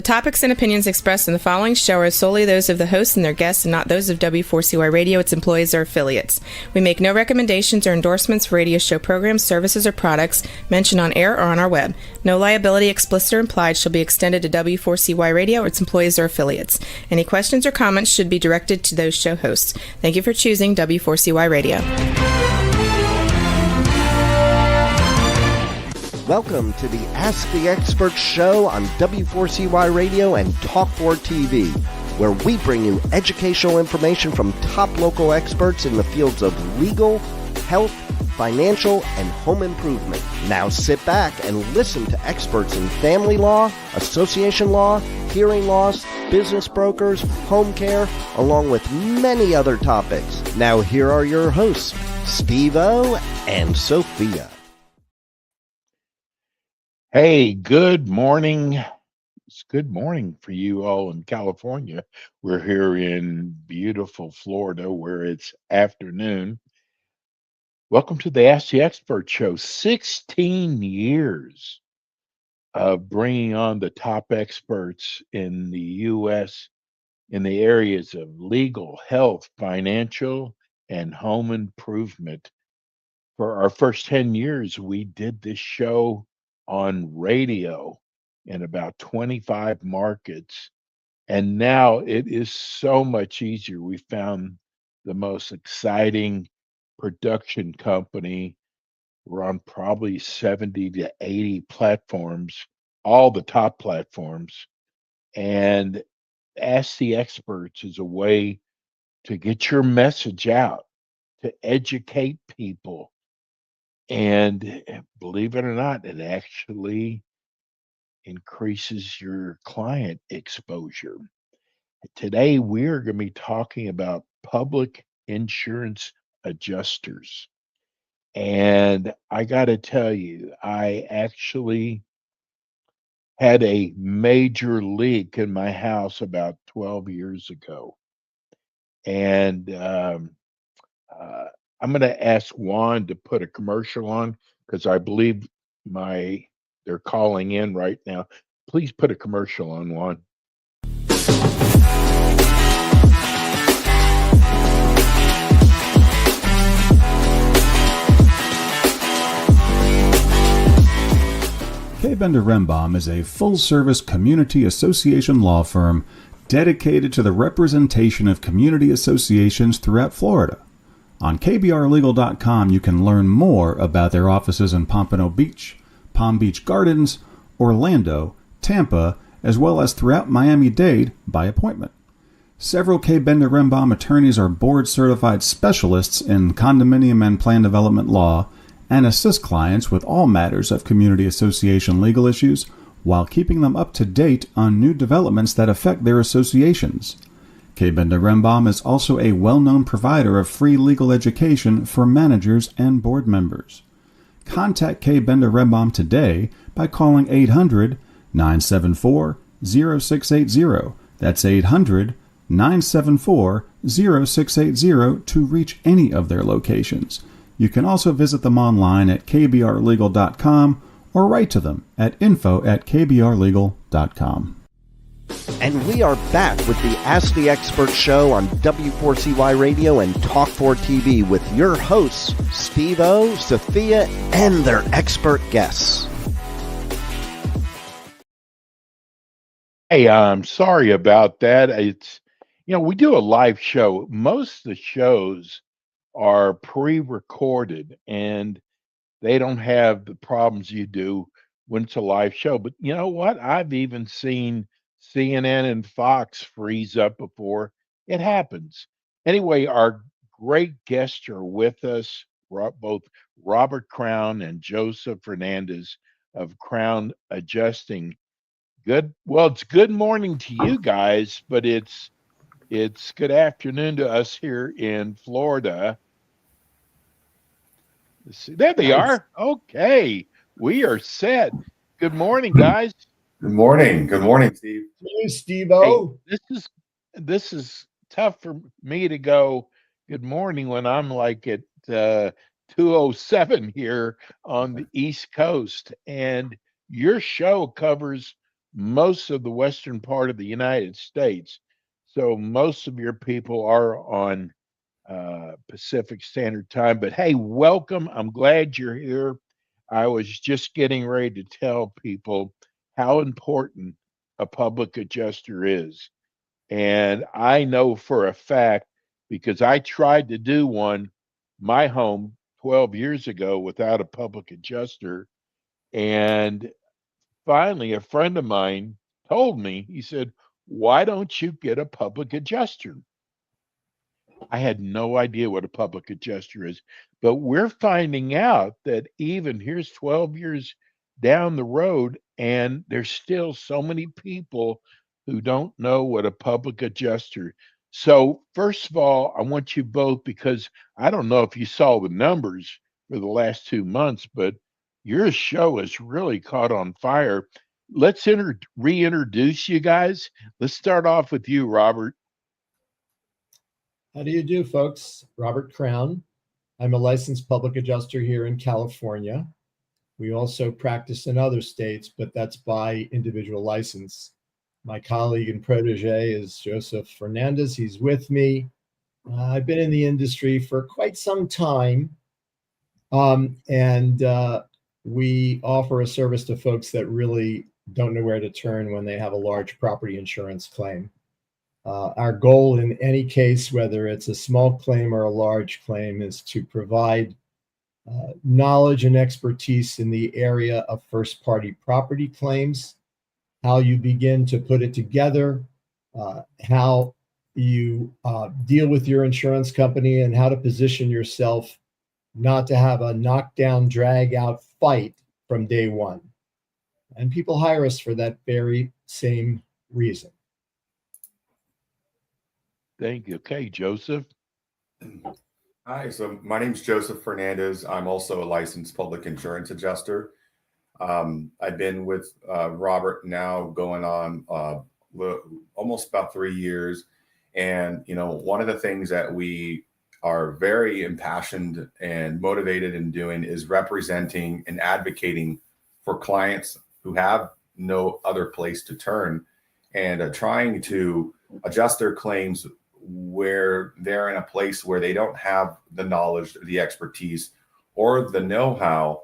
topics and opinions expressed in the following show are solely those of the host and their guests and not those of W4CY Radio, its employees, or affiliates. We make no recommendations or endorsements for radio show programs, services, or products mentioned on air or on our web. No liability, explicit or implied, shall be extended to W4CY Radio or its employees or affiliates. Any questions or comments should be directed to those show hosts. Thank you for choosing W4CY Radio. Welcome to the Ask the Expert show on W4CY Radio and Talk4 TV, where we bring you educational information from top local experts in the fields of legal, health, financial, and home improvement. Now sit back and listen to experts in family law, association law, hearing loss, business brokers, home care, along with many other topics. Now here are your hosts, Steve-O and Sophia. Hey, good morning. It's good morning for you all in California. We're here in beautiful Florida where it's afternoon. Welcome to the Ask the Expert show. 16 years of bringing on the top experts in the U.S. in the areas of legal, health, financial, and home improvement. For our first 10 years, we did this show on radio in about 25 markets. And now it is so much easier. We found the most exciting production company. We're on probably 70 to 80 platforms, all the top platforms. And Ask the Experts is a way to get your message out, to educate people. And believe it or not, it actually increases your client exposure. Today, we're going to be talking about public insurance adjusters. And I got to tell you, I actually had a major leak in my house about 12 years ago. And I'm going to ask Juan to put a commercial on because I believe they're calling in right now. Please put a commercial on, Juan. K. Bender Rembaum is a full-service community association law firm dedicated to the representation of community associations throughout Florida. On kbrlegal.com, you can learn more about their offices in Pompano Beach, Palm Beach Gardens, Orlando, Tampa, as well as throughout Miami-Dade by appointment. Several K. Bender Rembaum attorneys are board-certified specialists in condominium and plan development law and assist clients with all matters of community association legal issues while keeping them up to date on new developments that affect their associations. K. Bender Rembaum is also a well-known provider of free legal education for managers and board members. Contact K. Bender Rembaum today by calling 800-974-0680. That's 800-974-0680 to reach any of their locations. You can also visit them online at kbrlegal.com or write to them at info@kbrlegal.com. And we are back with the Ask the Expert show on W4CY Radio and Talk4 TV with your hosts, Steve-O, Sophia, and their expert guests. Hey, I'm sorry about that. We do a live show. Most of the shows are pre-recorded and they don't have the problems you do when it's a live show. But you know what? I've even seen CNN and Fox freeze up before. It happens. Anyway, our great guests are with us, both Robert Crown and Joseph Fernandez of Crown Adjusting. It's good morning to you guys, but it's good afternoon to us here in Florida. Let's see. There they are. Okay. We are set. Good morning, guys. Good morning. Good morning, Steve. Hey, Steve-O. Hey, this is tough for me to go good morning when I'm like at 2:07 here on the East Coast, and your show covers most of the western part of the United States. So most of your people are on Pacific Standard Time. But hey, welcome. I'm glad you're here. I was just getting ready to tell people how important a public adjuster is. And I know for a fact because I tried to do one my home 12 years ago without a public adjuster. And finally, a friend of mine told me, he said, "Why don't you get a public adjuster?" I had no idea what a public adjuster is, but we're finding out that even here's 12 years down the road, and there's still so many people who don't know what a public adjuster. So, first of all, I want you both because I don't know if you saw the numbers for the last 2 months, but your show has really caught on fire. Let's reintroduce you guys. Let's start off with you, Robert. How do you do, folks? Robert Crown. I'm a licensed public adjuster here in California. We also practice in other states, but that's by individual license. My colleague and protege is Joseph Fernandez. He's with me. I've been in the industry for quite some time, and we offer a service to folks that really don't know where to turn when they have a large property insurance claim. Our goal in any case, whether it's a small claim or a large claim, is to provide knowledge and expertise in the area of first-party property claims, how you begin to put it together, how you deal with your insurance company, and how to position yourself not to have a knockdown, drag-out fight from day one. And people hire us for that very same reason. Thank you. Okay, Joseph. Hi, so my name is Joseph Fernandez. I'm also a licensed public insurance adjuster. I've been with Robert now going on almost about 3 years. And, one of the things that we are very impassioned and motivated in doing is representing and advocating for clients who have no other place to turn and trying to adjust their claims where they're in a place where they don't have the knowledge, the expertise, or the know-how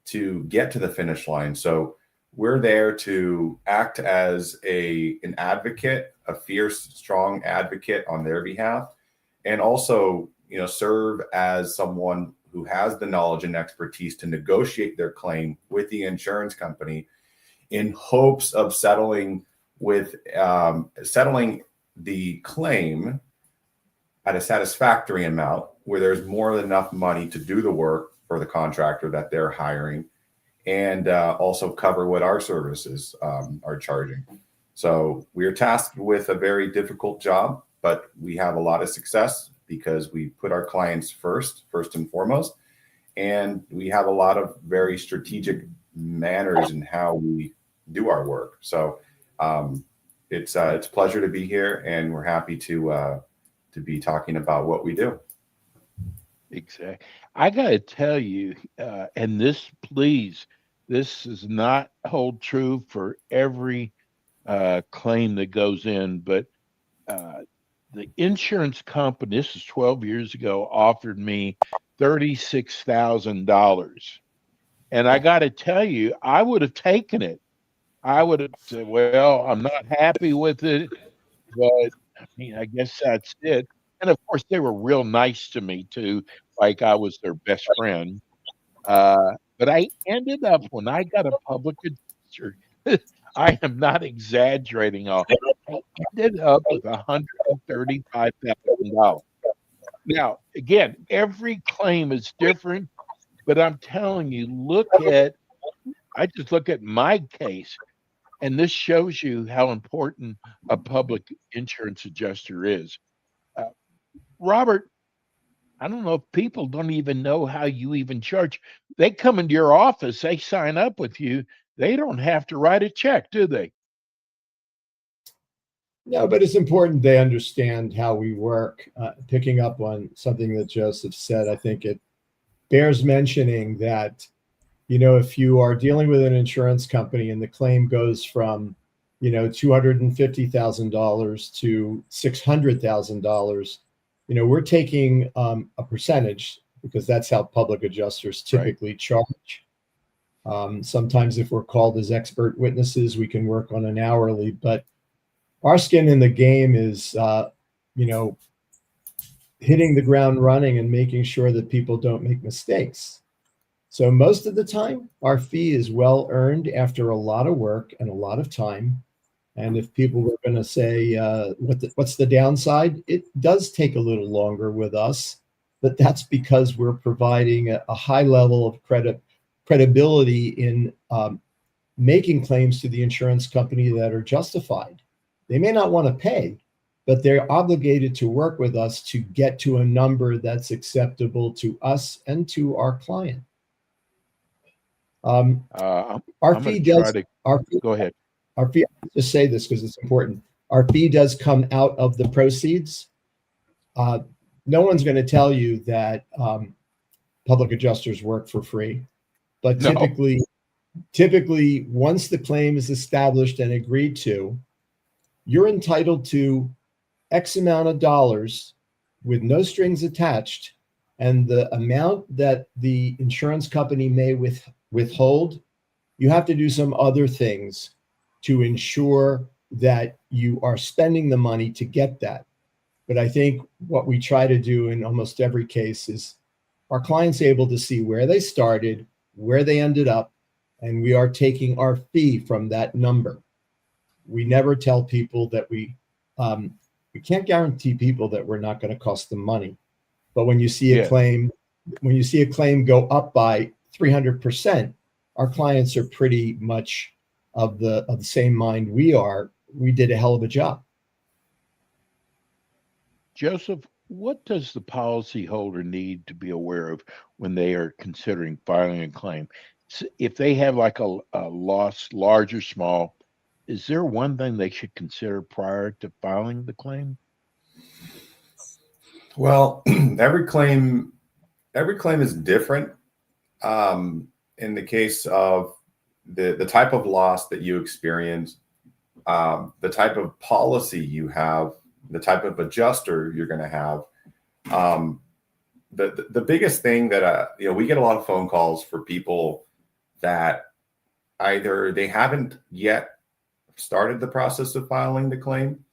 to get to the finish line. So we're there to act as an advocate, a fierce, strong advocate on their behalf, and also, serve as someone who has the knowledge and expertise to negotiate their claim with the insurance company in hopes of settling the claim at a satisfactory amount where there's more than enough money to do the work for the contractor that they're hiring and also cover what our services are charging. So we're tasked with a very difficult job, but we have a lot of success because we put our clients first and foremost. And we have a lot of very strategic manners in how we do our work. So it's a pleasure to be here, and we're happy to be talking about what we do. Exactly. I got to tell you, and this does not hold true for every claim that goes in, but the insurance company, this is 12 years ago, offered me $36,000. And I got to tell you, I would have taken it. I would have said, well, I'm not happy with it, but I guess that's it. And of course, they were real nice to me too, like I was their best friend. But I ended up, when I got a public adjuster, I am not exaggerating. I ended up with $135,000. Now, again, every claim is different, but I'm telling you, I just look at my case, and this shows you how important a public insurance adjuster is. Robert, I don't know if people don't even know how you even charge. They come into your office, they sign up with you. They don't have to write a check, do they? No, but it's important they understand how we work. Picking up on something that Joseph said, I think it bears mentioning that if you are dealing with an insurance company and the claim goes from, $250,000 to $600,000, we're taking a percentage because that's how public adjusters typically charge. Sometimes if we're called as expert witnesses, we can work on an hourly, but our skin in the game is, hitting the ground running and making sure that people don't make mistakes. So most of the time, our fee is well earned after a lot of work and a lot of time. And if people were going to say, what's the downside? It does take a little longer with us, but that's because we're providing a high level of credibility in making claims to the insurance company that are justified. They may not want to pay, but they're obligated to work with us to get to a number that's acceptable to us and to our client. I'm Our fee does. Go ahead. Our fee. I'll just say this because it's important. Our fee does come out of the proceeds. No one's going to tell you that public adjusters work for free, but typically, once the claim is established and agreed to, you're entitled to X amount of dollars with no strings attached, and the amount that the insurance company may withhold, you have to do some other things to ensure that you are spending the money to get that. But I think what we try to do in almost every case is our clients able to see where they started, where they ended up, and we are taking our fee from that number. We never tell people that we can't guarantee people that we're not going to cost them money. But when you see a claim go up by 300%, our clients are pretty much of the same mind we are. We did a hell of a job. Joseph, what does the policyholder need to be aware of when they are considering filing a claim? If they have like a loss, large or small, is there one thing they should consider prior to filing the claim? Well, every claim is different. In the case of the type of loss that you experience, the type of policy you have, the type of adjuster you're going to have. The biggest thing that we get a lot of phone calls for people that either they haven't yet started the process of filing the claim,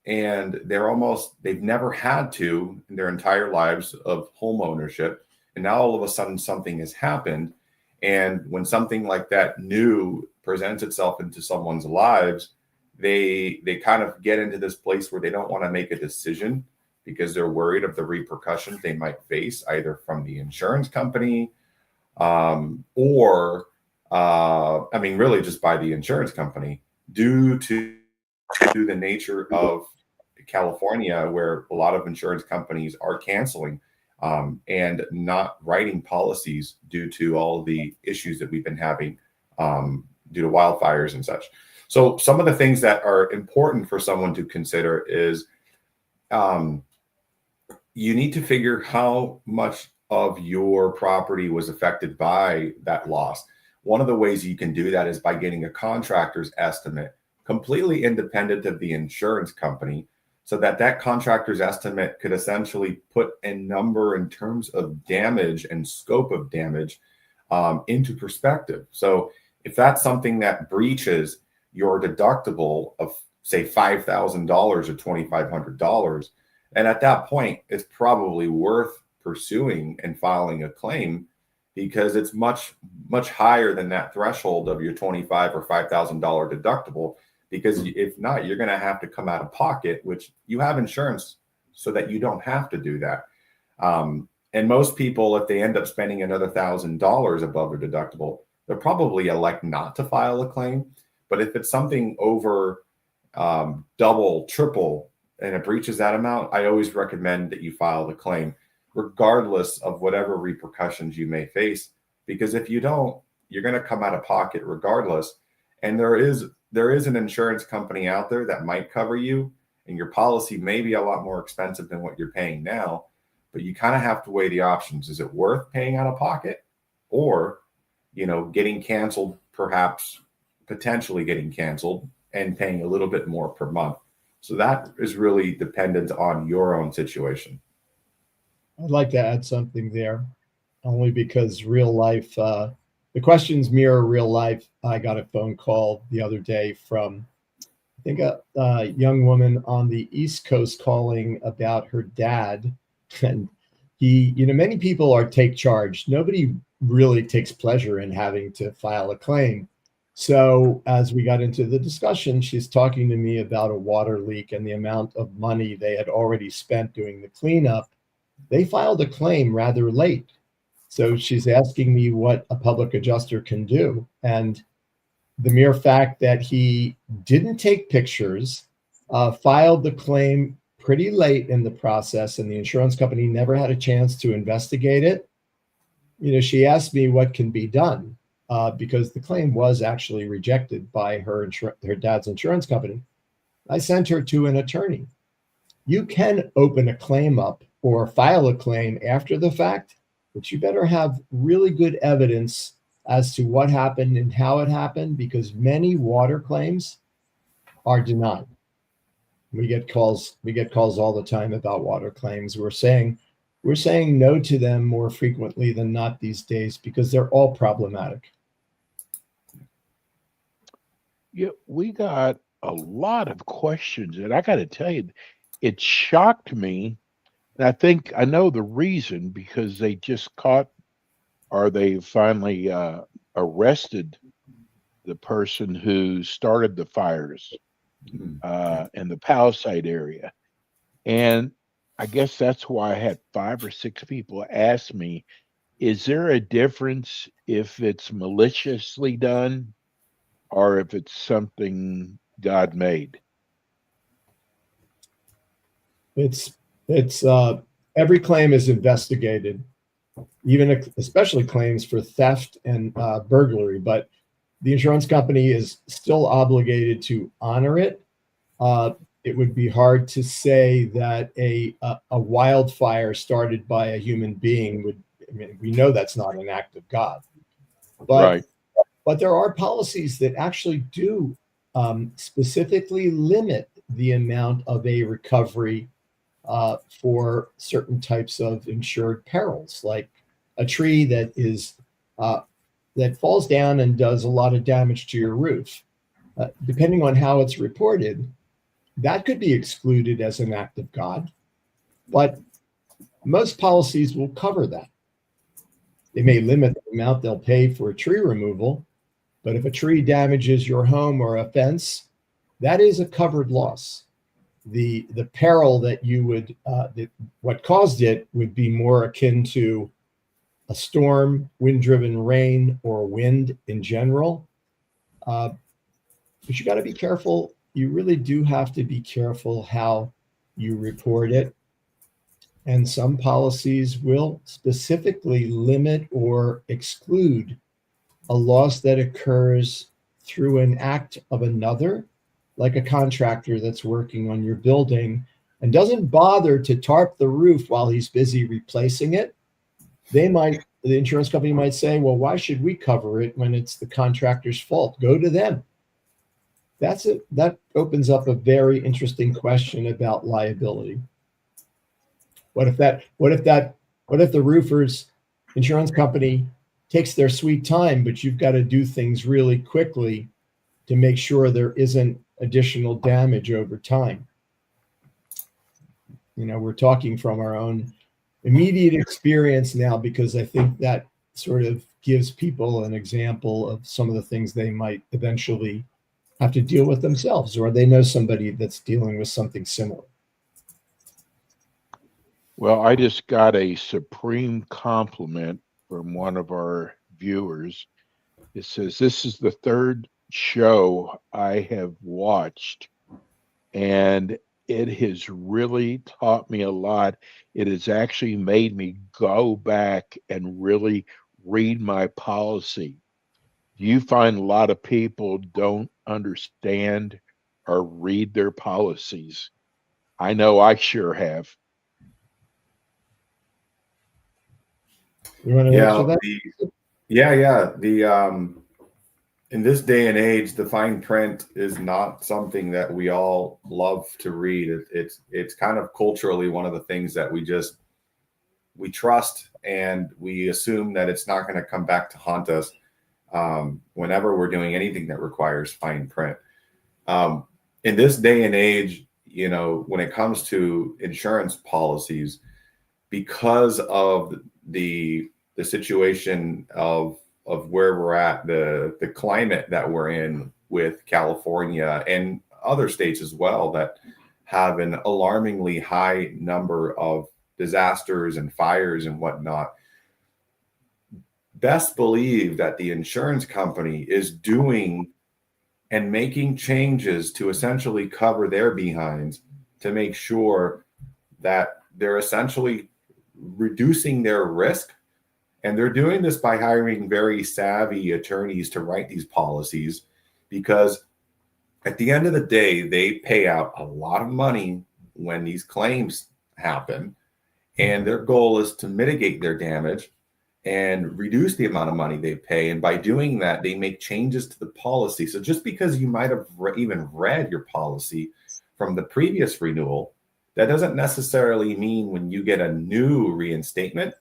and they've never had to in their entire lives of home ownership, and now all of a sudden something has happened. And when something like that new presents itself into someone's lives, they kind of get into this place where they don't want to make a decision because they're worried of the repercussions they might face either from the insurance company or really just by the insurance company due to the nature of California, where a lot of insurance companies are canceling and not writing policies due to all the issues that we've been having due to wildfires and such. So some of the things that are important for someone to consider is you need to figure how much of your property was affected by that loss. One of the ways you can do that is by getting a contractor's estimate completely independent of the insurance company, so that contractor's estimate could essentially put a number in terms of damage and scope of damage into perspective. So if that's something that breaches your deductible of, say, $5,000 or $2,500, and at that point, it's probably worth pursuing and filing a claim because it's much, much higher than that threshold of your $25,000 or $5,000 deductible. Because if not, you're going to have to come out of pocket, which you have insurance so that you don't have to do that. And most people, if they end up spending another $1,000 above their deductible, they'll probably elect not to file a claim. But if it's something over double, triple, and it breaches that amount, I always recommend that you file the claim, regardless of whatever repercussions you may face. Because if you don't, you're going to come out of pocket regardless. And there is an insurance company out there that might cover you, and your policy may be a lot more expensive than what you're paying now, but you kind of have to weigh the options. Is it worth paying out of pocket, or getting canceled, perhaps potentially getting canceled, and paying a little bit more per month. So that is really dependent on your own situation. I'd like to add something there, only because real life, the questions mirror real life. I got a phone call the other day from, I think, a young woman on the East Coast calling about her dad. And many people take charge. Nobody really takes pleasure in having to file a claim. So as we got into the discussion, she's talking to me about a water leak and the amount of money they had already spent doing the cleanup. They filed a claim rather late. So she's asking me what a public adjuster can do. And the mere fact that he didn't take pictures, filed the claim pretty late in the process, and the insurance company never had a chance to investigate it. She asked me what can be done, because the claim was actually rejected by her dad's insurance company. I sent her to an attorney. You can open a claim up or file a claim after the fact, but you better have really good evidence as to what happened and how it happened, because many water claims are denied. We get calls all the time about water claims. We're saying no to them more frequently than not these days because they're all problematic. Yeah, we got a lot of questions, and I got to tell you, it shocked me. And I think I know the reason, because they just caught, or they finally arrested the person who started the fires in the Palisade area. And I guess that's why I had 5 or 6 people ask me, is there a difference if it's maliciously done or if it's something God made? It's every claim is investigated, even especially claims for theft and burglary, but the insurance company is still obligated to honor it. It would be hard to say that a wildfire started by a human being would. I mean, we know that's not an act of God, Right. but there are policies that actually do specifically limit the amount of a recovery for certain types of insured perils, like a tree that falls down and does a lot of damage to your roof. Depending on how it's reported, that could be excluded as an act of God, but most policies will cover that. They may limit the amount they'll pay for tree removal, but if a tree damages your home or a fence, that is a covered loss. The peril that you would what caused it would be more akin to a storm, wind-driven rain, or wind in general. But you got to be careful. You really do have to be careful how you report it. And some policies will specifically limit or exclude a loss that occurs through an act of another, like a contractor that's working on your building and doesn't bother to tarp the roof while he's busy replacing it. The insurance company might say, well, why should we cover it when it's the contractor's fault? Go to them. That opens up a very interesting question about liability. What if the roofer's insurance company takes their sweet time, but you've got to do things really quickly to make sure there isn't additional damage over time? We're talking from our own immediate experience now, because I think that sort of gives people an example of some of the things they might eventually have to deal with themselves, or they know somebody that's dealing with something similar. Well, I just got a supreme compliment from one of our viewers. It says, this is the 3rd show I have watched, and it has really taught me a lot. It has actually made me go back and really read my policy. Do you find a lot of people don't understand or read their policies? I know I sure have. You want to answer that? Yeah. In this day and age, the fine print is not something that we all love to read. It's kind of culturally one of the things that we trust, and we assume that it's not going to come back to haunt us whenever we're doing anything that requires fine print. In this day and age, when it comes to insurance policies, because of the situation of where we're at, the climate that we're in with California and other states as well that have an alarmingly high number of disasters and fires and whatnot, best believe that the insurance company is doing and making changes to essentially cover their behinds to make sure that they're essentially reducing their risk. And they're doing this by hiring very savvy attorneys to write these policies, because at the end of the day, they pay out a lot of money when these claims happen. And their goal is to mitigate their damage and reduce the amount of money they pay. And by doing that, they make changes to the policy. So just because you might have even read your policy from the previous renewal, that doesn't necessarily mean when you get a new reinstatement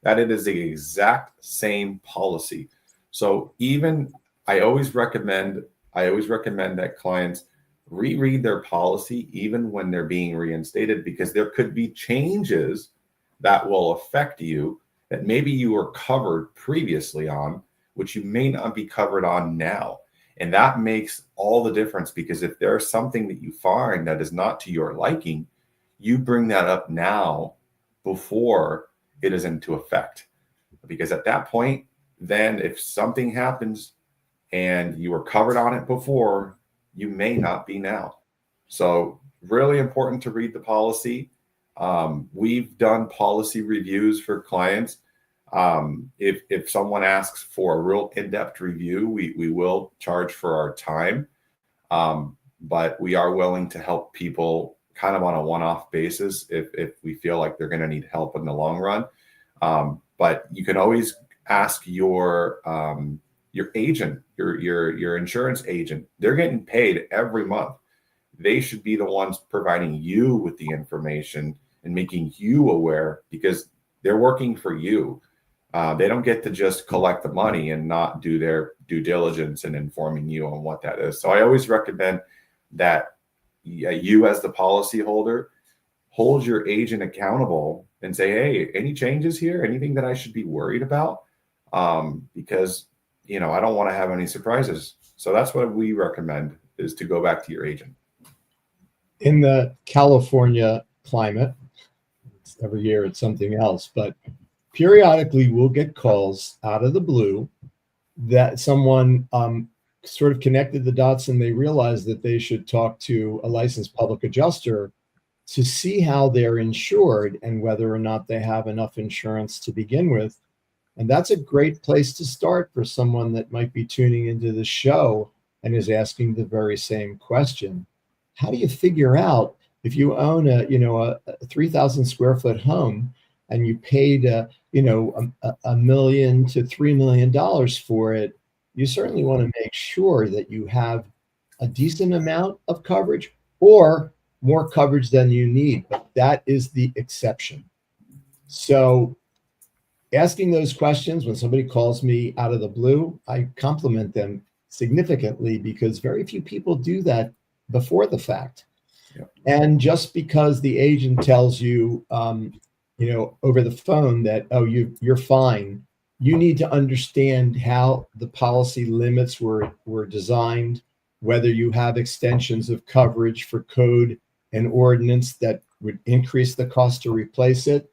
that it is the exact same policy. So even I always recommend that clients reread their policy even when they're being reinstated, because there could be changes that will affect you that maybe you were covered previously on, which you may not be covered on now. And that makes all the difference, because if there's something that you find that is not to your liking, you bring that up now before it is into effect. Because at that point, then if something happens and you were covered on it before, you may not be now. So really important to read the policy. We've done policy reviews for clients. If someone asks for a real in-depth review, we will charge for our time. But we are willing to help people kind of on a one-off basis if we feel like they're going to need help in the long run. But you can always ask your agent, your insurance agent. They're getting paid every month. They should be the ones providing you with the information and making you aware, because they're working for you. They don't get to just collect the money and not do their due diligence in informing you on what that is. So I always recommend that you, as the policyholder, hold your agent accountable and say, hey, any changes here? Anything that I should be worried about? Because, I don't want to have any surprises. So that's what we recommend, is to go back to your agent. In the California climate, every year it's something else, but periodically we'll get calls out of the blue that someone sort of connected the dots, and they realized that they should talk to a licensed public adjuster to see how they're insured and whether or not they have enough insurance to begin with. And that's a great place to start for someone that might be tuning into the show and is asking the very same question. How do you figure out if you own a 3,000 square foot home and you paid $1 million to $3 million for it? You certainly want to make sure that you have a decent amount of coverage, or more coverage than you need, but that is the exception. So asking those questions when somebody calls me out of the blue, I compliment them significantly, because very few people do that before the fact. Yep. And just because the agent tells you, over the phone that, oh, you're fine, you need to understand how the policy limits were designed, whether you have extensions of coverage for code and ordinance that would increase the cost to replace it,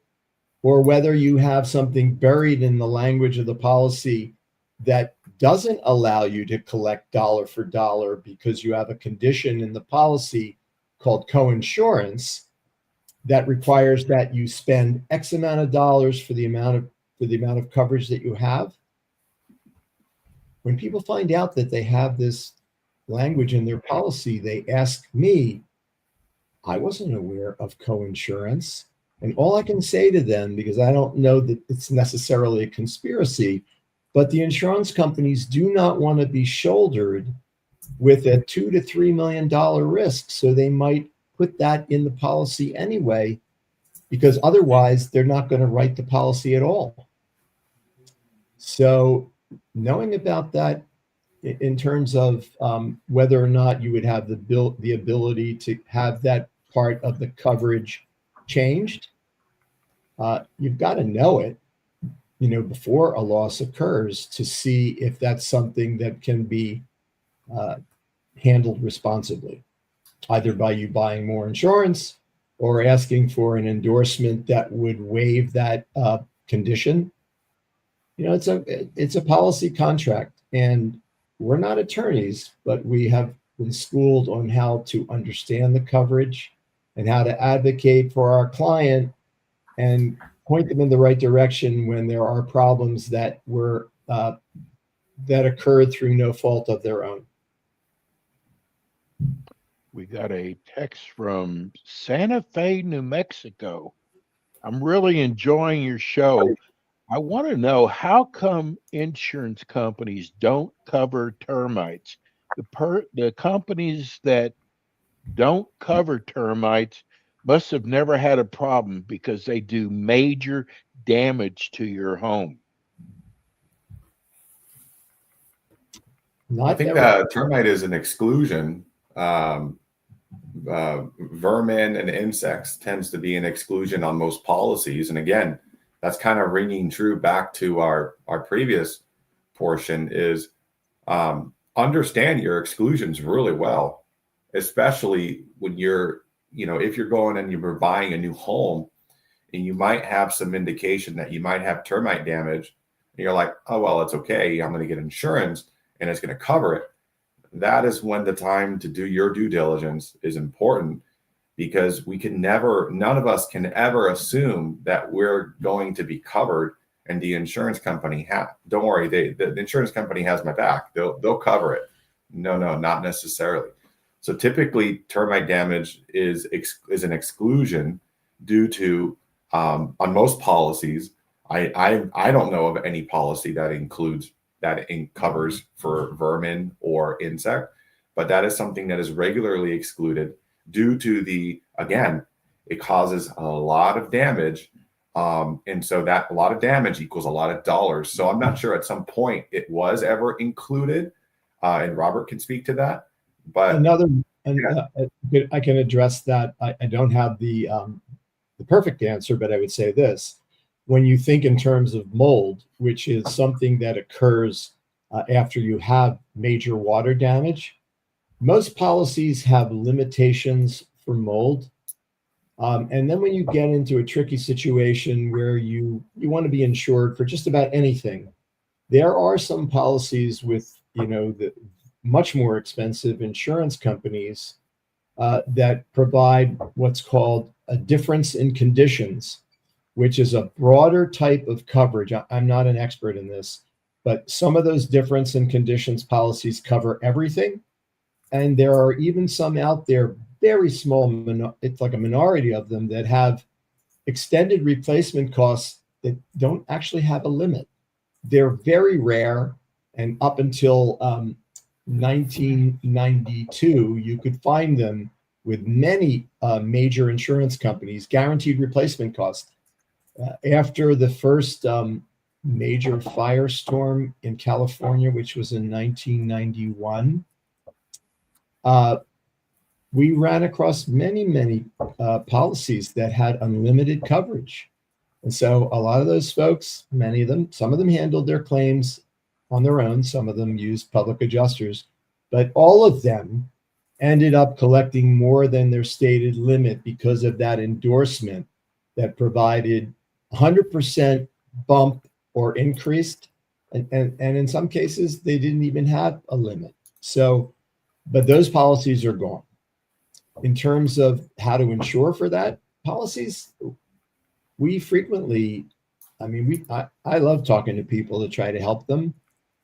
or whether you have something buried in the language of the policy that doesn't allow you to collect dollar for dollar because you have a condition in the policy called coinsurance that requires that you spend X amount of dollars for the amount of coverage that you have. When people find out that they have this language in their policy, they ask me, I wasn't aware of coinsurance. And all I can say to them, because I don't know that it's necessarily a conspiracy, But the insurance companies do not want to be shouldered with a $2 to $3 million risk. So they might put that in the policy anyway, because otherwise they're not going to write the policy at all. So knowing about that in terms of whether or not you would have the ability to have that part of the coverage changed, you've got to know it, before a loss occurs to see if that's something that can be handled responsibly, either by you buying more insurance or asking for an endorsement that would waive that condition. It's a policy contract, and we're not attorneys, but we have been schooled on how to understand the coverage and how to advocate for our client and point them in the right direction when there are problems that occurred through no fault of their own. We got a text from Santa Fe, New Mexico. I'm really enjoying your show. I want to know, how come insurance companies don't cover termites? The companies that don't cover termites must have never had a problem because they do major damage to your home. I think termite is an exclusion. Vermin and insects tends to be an exclusion on most policies. And again, that's kind of ringing true back to our previous portion is understand your exclusions really well, especially when if you're going and you're buying a new home and you might have some indication that you might have termite damage and you're like, oh, well, it's okay, I'm going to get insurance and it's going to cover it. That is when the time to do your due diligence is important, because none of us can ever assume that we're going to be covered and the insurance company don't worry, the insurance company has my back. They'll cover it. No, not necessarily. So typically termite damage is an exclusion due to, on most policies, I don't know of any policy that covers for vermin or insect, but that is something that is regularly excluded due to it causes a lot of damage. And so that a lot of damage equals a lot of dollars. So I'm not sure at some point it was ever included, and Robert can speak to that. But I can address that. I don't have the perfect answer, but I would say this. When you think in terms of mold, which is something that occurs after you have major water damage, most policies have limitations for mold. And then when you get into a tricky situation where you want to be insured for just about anything, there are some policies with, the much more expensive insurance companies that provide what's called a difference in conditions, which is a broader type of coverage. I'm not an expert in this, but some of those difference in conditions policies cover everything. And there are even some out there, very small, it's like a minority of them, that have extended replacement costs that don't actually have a limit. They're very rare. And up until 1992, you could find them with many major insurance companies, guaranteed replacement costs. After the first major firestorm in California, which was in 1991, we ran across many policies that had unlimited coverage. And so a lot of those folks, some of them handled their claims on their own. Some of them used public adjusters, but all of them ended up collecting more than their stated limit because of that endorsement that provided 100% bump or increased. And in some cases, they didn't even have a limit. So, but those policies are gone. In terms of how to insure for that policies, we frequently, I love talking to people to try to help them.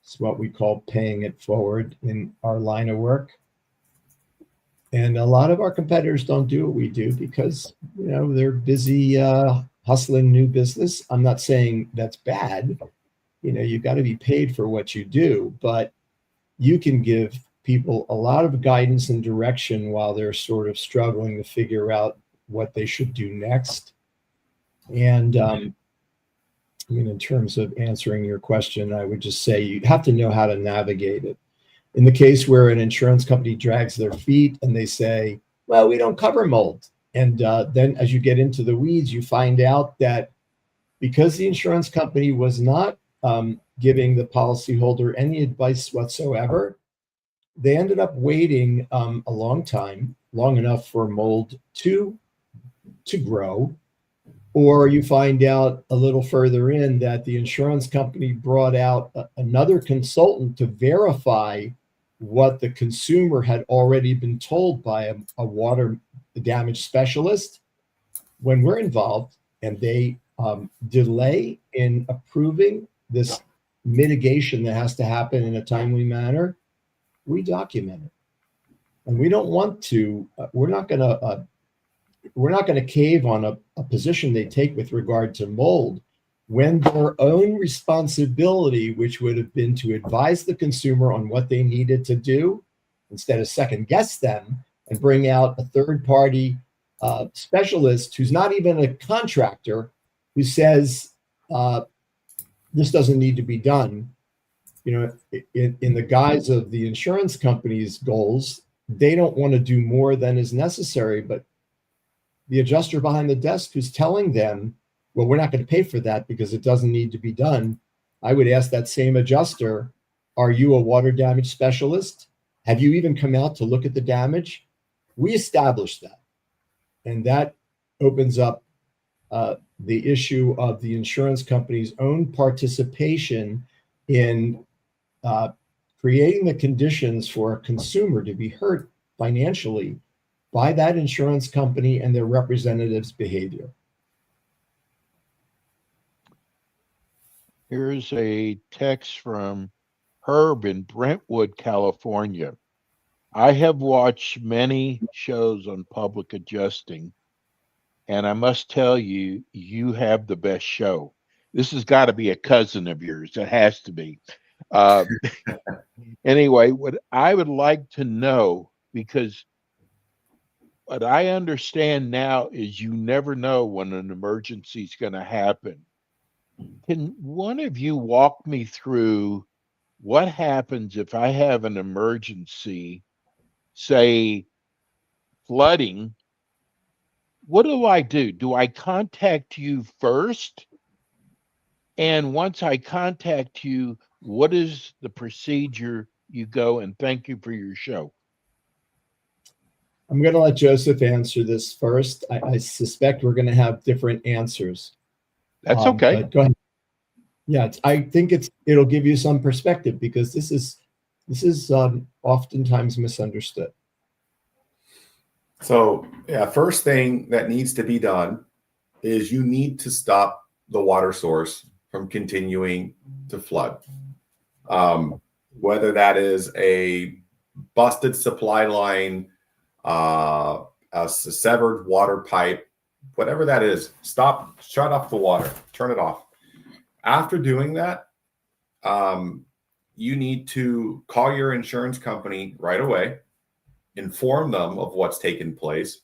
It's what we call paying it forward in our line of work. And a lot of our competitors don't do what we do because, they're busy hustling new business. I'm not saying that's bad. you've got to be paid for what you do, but you can give people a lot of guidance and direction while they're sort of struggling to figure out what they should do next. And in terms of answering your question, I would just say you have to know how to navigate it. In the case where an insurance company drags their feet and they say, well, we don't cover mold. And then as you get into the weeds, you find out that because the insurance company was not giving the policyholder any advice whatsoever, they ended up waiting a long time, long enough for mold to grow. Or you find out a little further in that the insurance company brought out another consultant to verify what the consumer had already been told by a water damage specialist. When we're involved and they delay in approving this mitigation that has to happen in a timely manner, we document it. And we don't want to, we're not going to cave on a position they take with regard to mold when their own responsibility, which would have been to advise the consumer on what they needed to do, instead of second guess them and bring out a third party specialist who's not even a contractor, who says this doesn't need to be done. In the guise of the insurance company's goals, they don't want to do more than is necessary, but the adjuster behind the desk who's telling them, well, we're not going to pay for that because it doesn't need to be done. I would ask that same adjuster, are you a water damage specialist? Have you even come out to look at the damage? We established that. And that opens up the issue of the insurance company's own participation in creating the conditions for a consumer to be hurt financially by that insurance company and their representatives' behavior. Here's a text from Herb in Brentwood, California. I have watched many shows on public adjusting, and I must tell you, you have the best show. This has got to be a cousin of yours. It has to be. Anyway, what I would like to know, because what I understand now is you never know when an emergency is going to happen. Can one of you walk me through what happens if I have an emergency, say flooding? What do I do? Do I contact you first? And once I contact you, what is the procedure you go? And thank you for your show. I'm going to let Joseph answer this first. I suspect we're going to have different answers. That's okay. But go ahead. Yeah, I think it'll give you some perspective because this is oftentimes misunderstood. So, first thing that needs to be done is you need to stop the water source from continuing to flood. Whether that is a busted supply line, a severed water pipe, whatever that is, shut off the water, turn it off. After doing that, you need to call your insurance company right away, inform them of what's taken place,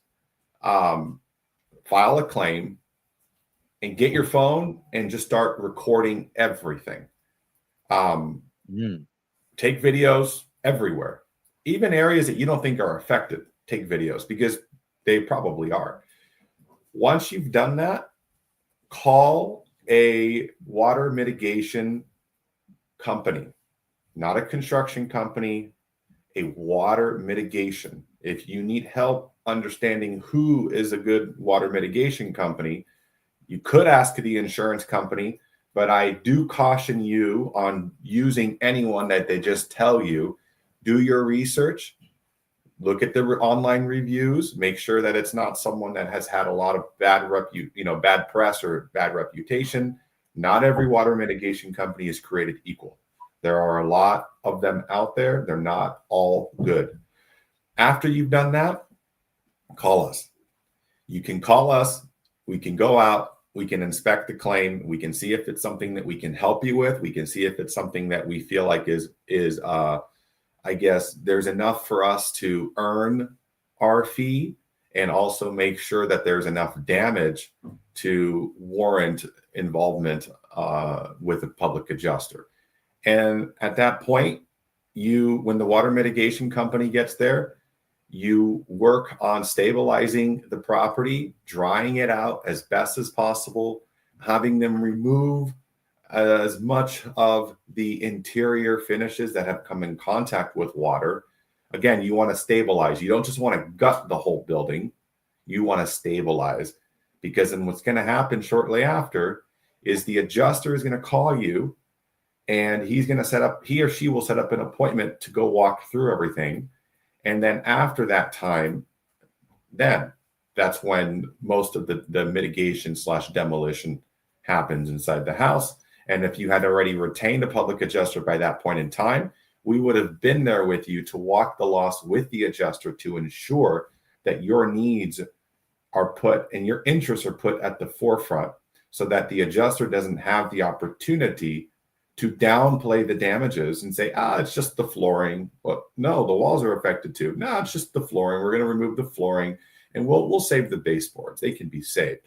file a claim, and get your phone and just start recording everything. Take videos everywhere, even areas that you don't think are affected. Take videos because they probably are. Once you've done that, call a water mitigation company, not a construction company, a water mitigation. If you need help understanding who is a good water mitigation company, you could ask the insurance company, but I do caution you on using anyone that they just tell you. Do your research. Look at the online reviews. Make sure that it's not someone that has had a lot of bad press or bad reputation. Not every water mitigation company is created equal. There are a lot of them out there. They're not all good. After you've done that, call us. You can call us. We can go out. We can inspect the claim. We can see if it's something that we can help you with. We can see if it's something that we feel like is I guess there's enough for us to earn our fee, and also make sure that there's enough damage to warrant involvement with a public adjuster. And at that point, when the water mitigation company gets there, you work on stabilizing the property, drying it out as best as possible, having them remove as much of the interior finishes that have come in contact with water. Again, you want to stabilize. You don't just want to gut the whole building. You want to stabilize, because then what's going to happen shortly after is the adjuster is going to call you, and he or she will set up an appointment to go walk through everything. And then after that time, that's when most of the mitigation / demolition happens inside the house. And if you had already retained a public adjuster by that point in time, we would have been there with you to walk the loss with the adjuster to ensure that your needs are put and your interests are put at the forefront, so that the adjuster doesn't have the opportunity to downplay the damages and say, it's just the flooring. Well, no, the walls are affected too. No, it's just the flooring. We're going to remove the flooring and we'll save the baseboards. They can be saved.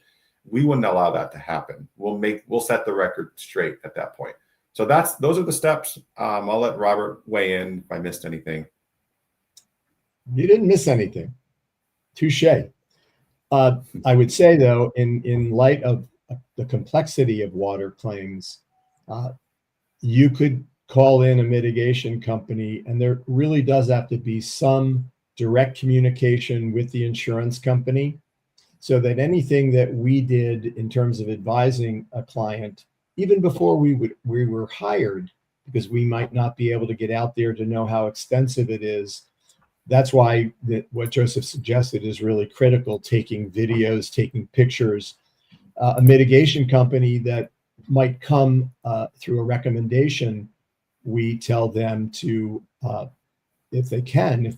We wouldn't allow that to happen. We'll set the record straight at that point. So those are the steps. I'll let Robert weigh in if I missed anything. You didn't miss anything. Touche. I would say, though, in light of the complexity of water claims, you could call in a mitigation company, and there really does have to be some direct communication with the insurance company, so that anything that we did in terms of advising a client, even before we were hired, because we might not be able to get out there to know how extensive it is. That's why what Joseph suggested is really critical: taking videos, taking pictures. A mitigation company that might come through a recommendation, we tell them to, if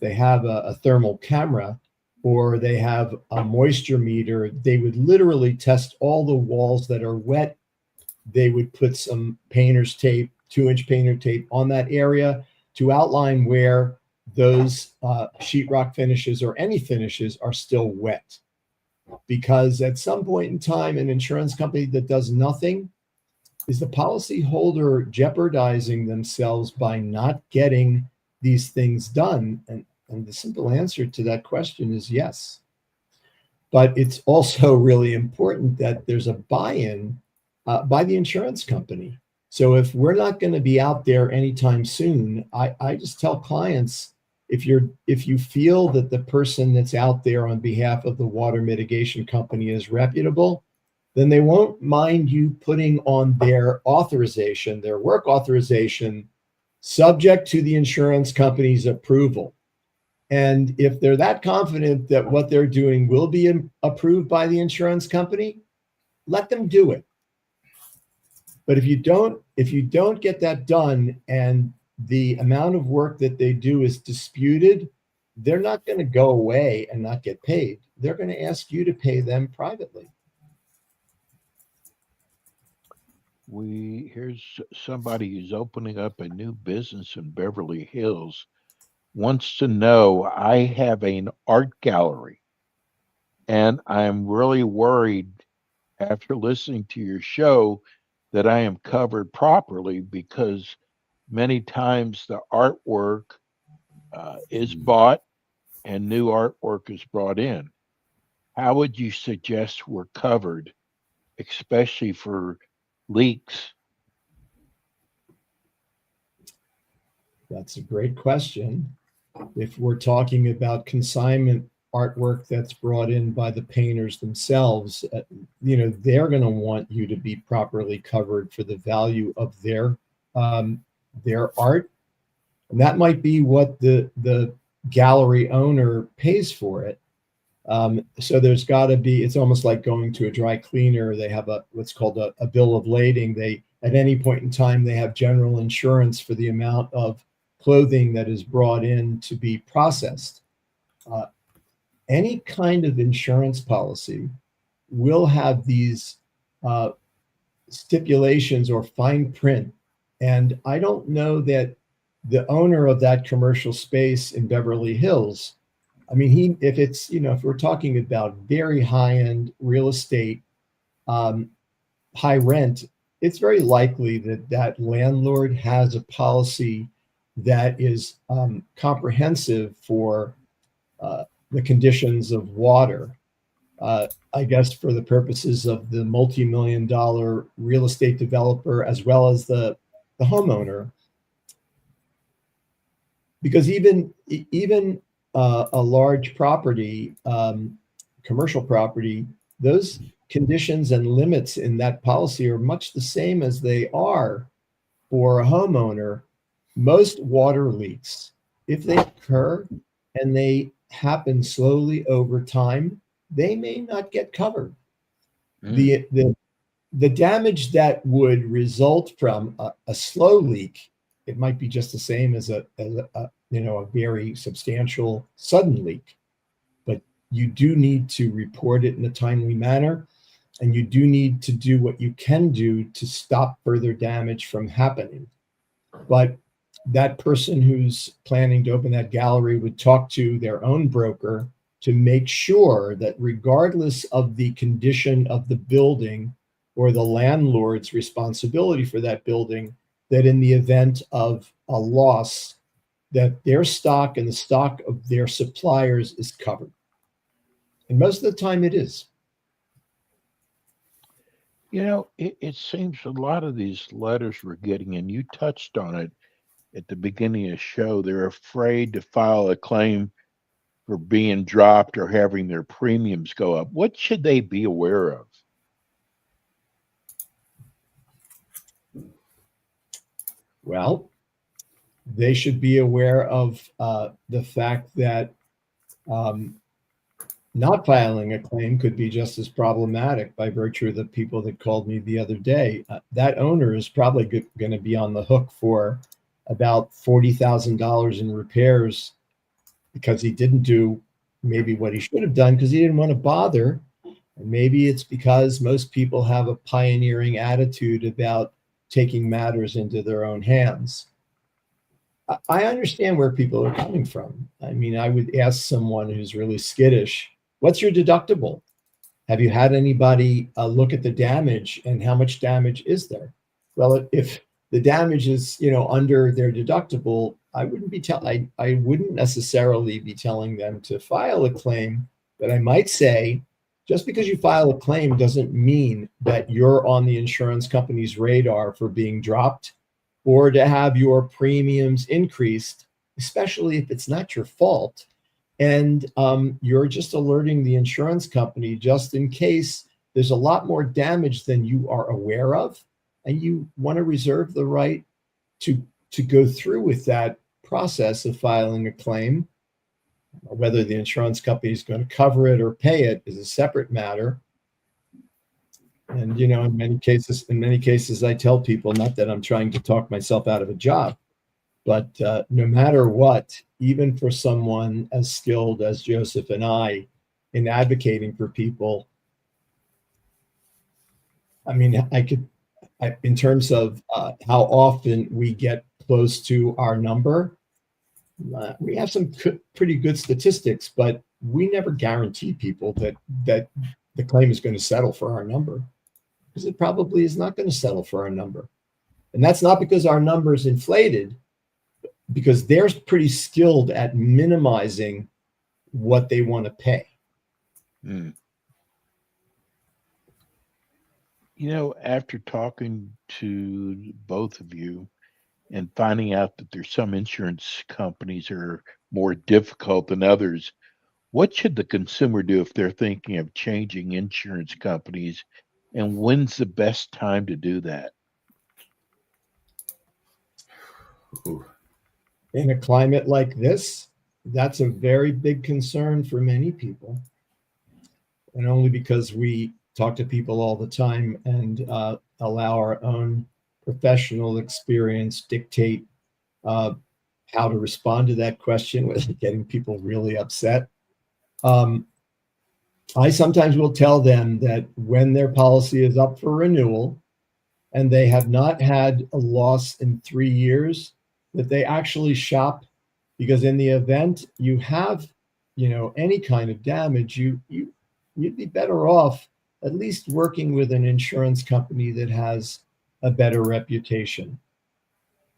they have a thermal camera or they have a moisture meter, they would literally test all the walls that are wet. They would put some painter's tape, 2-inch painter tape on that area to outline where those sheetrock finishes or any finishes are still wet. Because at some point in time, an insurance company that does nothing, is the policyholder jeopardizing themselves by not getting these things done? And the simple answer to that question is yes. But it's also really important that there's a buy-in by the insurance company. So if we're not going to be out there anytime soon, I just tell clients, if you feel that the person that's out there on behalf of the water mitigation company is reputable, then they won't mind you putting on their authorization, their work authorization, subject to the insurance company's approval. And if they're that confident that what they're doing will be approved by the insurance company, let them do it. But if you don't get that done and the amount of work that they do is disputed, they're not going to go away and not get paid. They're going to ask you to pay them privately. Here's somebody who's opening up a new business in Beverly Hills, wants to know, I have an art gallery and I'm really worried after listening to your show that I am covered properly, because many times the artwork is bought and new artwork is brought in. How would you suggest we're covered, especially for leaks? That's a great question. If we're talking about consignment artwork that's brought in by the painters themselves, they're going to want you to be properly covered for the value of their art. And that might be what the gallery owner pays for it. So there's got to be, it's almost like going to a dry cleaner. They have what's called a bill of lading. At any point in time, they have general insurance for the amount of clothing that is brought in to be processed. Any kind of insurance policy will have these uh, stipulations or fine print. And I don't know that the owner of that commercial space in Beverly Hills, I mean, if it's, if we're talking about very high end real estate, um, high rent, it's very likely that that landlord has a policy that is comprehensive for the conditions of water. I guess for the purposes of the multi-million dollar real estate developer as well as the homeowner, because even a large property, commercial property, those conditions and limits in that policy are much the same as they are for a homeowner. Most water leaks, if they occur and they happen slowly over time, they may not get covered. The damage that would result from a slow leak, it might be just the same as a very substantial sudden leak, but you do need to report it in a timely manner, and you do need to do what you can do to stop further damage from happening. But that person who's planning to open that gallery would talk to their own broker to make sure that regardless of the condition of the building or the landlord's responsibility for that building, that in the event of a loss, that their stock and the stock of their suppliers is covered. And most of the time it is. It seems a lot of these letters we're getting, and you touched on it at the beginning of the show, they're afraid to file a claim for being dropped or having their premiums go up. What should they be aware of? Well, they should be aware of the fact that not filing a claim could be just as problematic by virtue of the people that called me the other day. That owner is probably going to be on the hook for about $40,000 in repairs because he didn't do maybe what he should have done because he didn't want to bother. And maybe it's because most people have a pioneering attitude about taking matters into their own hands. I understand where people are coming from. I mean, I would ask someone who's really skittish, what's your deductible? Have you had anybody look at the damage and how much damage is there? Well, if the damage is, under their deductible, I wouldn't necessarily be telling them to file a claim, but I might say, just because you file a claim doesn't mean that you're on the insurance company's radar for being dropped or to have your premiums increased, especially if it's not your fault. And you're just alerting the insurance company just in case there's a lot more damage than you are aware of. And you want to reserve the right to go through with that process of filing a claim. Whether the insurance company is going to cover it or pay it is a separate matter. And in many cases, I tell people, not that I'm trying to talk myself out of a job, but no matter what, even for someone as skilled as Joseph and I in advocating for people, I mean, in terms of how often we get close to our number, we have some pretty good statistics, but we never guarantee people that the claim is going to settle for our number, because it probably is not going to settle for our number. And that's not because our number is inflated, because they're pretty skilled at minimizing what they want to pay. Mm. After talking to both of you and finding out that there's some insurance companies that are more difficult than others, what should the consumer do if they're thinking of changing insurance companies, and when's the best time to do that? In a climate like this, that's a very big concern for many people. And only because we talk to people all the time and allow our own professional experience dictate how to respond to that question without getting people really upset. I sometimes will tell them that when their policy is up for renewal and they have not had a loss in 3 years, that they actually shop, because in the event you have, any kind of damage, you'd be better off at least working with an insurance company that has a better reputation.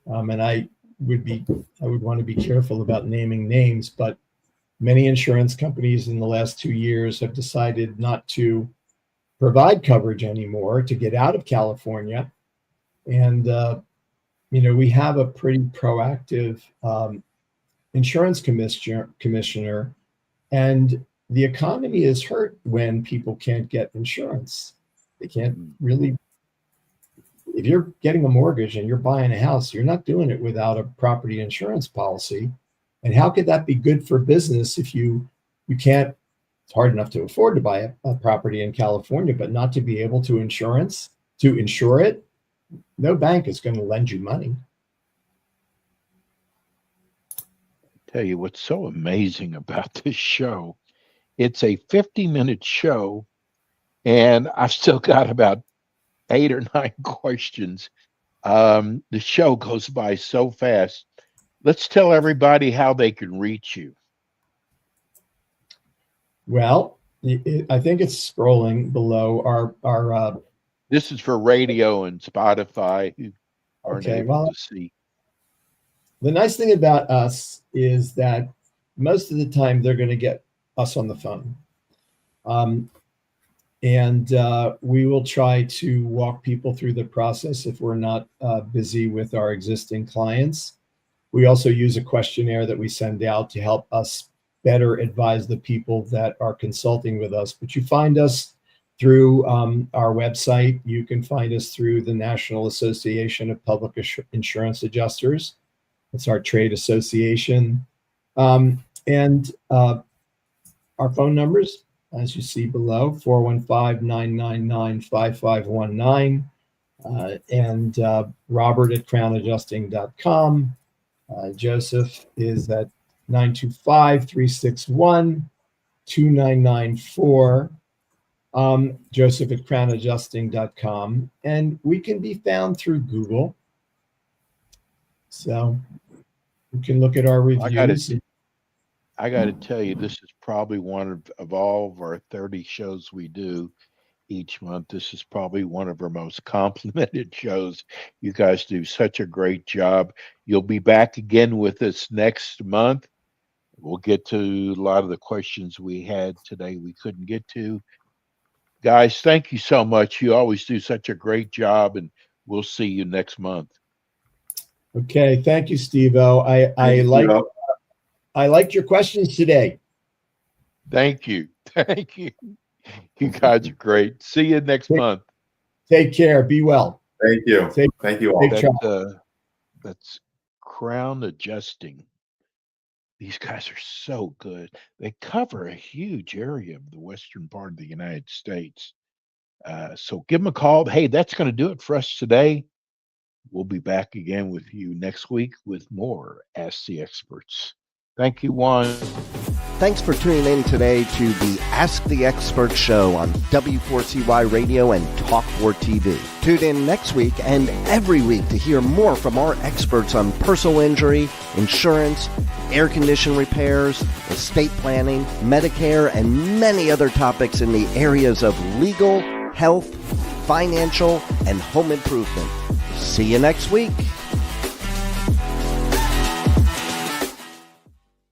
And I would want to be careful about naming names, but many insurance companies in the last 2 years have decided not to provide coverage anymore to get out of California. And, we have a pretty proactive insurance commissioner, and the economy is hurt when people can't get insurance. They can't really. If you're getting a mortgage and you're buying a house, you're not doing it without a property insurance policy. And how could that be good for business if you can't? It's hard enough to afford to buy a property in California, but not to be able to insure it. No bank is going to lend you money. Tell you what's so amazing about this show. It's a 50-minute show, and I've still got about 8 or 9 questions. The show goes by so fast. Let's tell everybody how they can reach you. Well, I think it's scrolling below our. This is for radio and Spotify who aren't able to see. The nice thing about us is that most of the time they're going to get us on the phone. And we will try to walk people through the process if we're not busy with our existing clients. We also use a questionnaire that we send out to help us better advise the people that are consulting with us. But you find us through our website. You can find us through the National Association of Public Insurance Adjusters. It's our trade association. And our phone numbers, as you see below, 415-999-5519, and Robert at crownadjusting.com. Joseph is at 925-361-2994. Joseph at crownadjusting.com. And we can be found through Google. So you can look at our reviews. I got to tell you, this is probably one of all of our 30 shows we do each month. This is probably one of our most complimented shows. You guys do such a great job. You'll be back again with us next month. We'll get to a lot of the questions we had today we couldn't get to. Guys, thank you so much. You always do such a great job, and we'll see you next month. Okay, thank you, Steve-O. I liked your questions today. Thank you. Thank you. You guys are great. See you next month. Take care. Be well. Thank you. Thank you all. That's Crown Adjusting. These guys are so good. They cover a huge area of the western part of the United States. So give them a call. Hey, that's going to do it for us today. We'll be back again with you next week with more Ask the Experts. Thank you, Juan. Thanks for tuning in today to the Ask the Expert show on W4CY Radio and Talk4 TV. Tune in next week and every week to hear more from our experts on personal injury, insurance, air condition repairs, estate planning, Medicare, and many other topics in the areas of legal, health, financial, and home improvement. See you next week.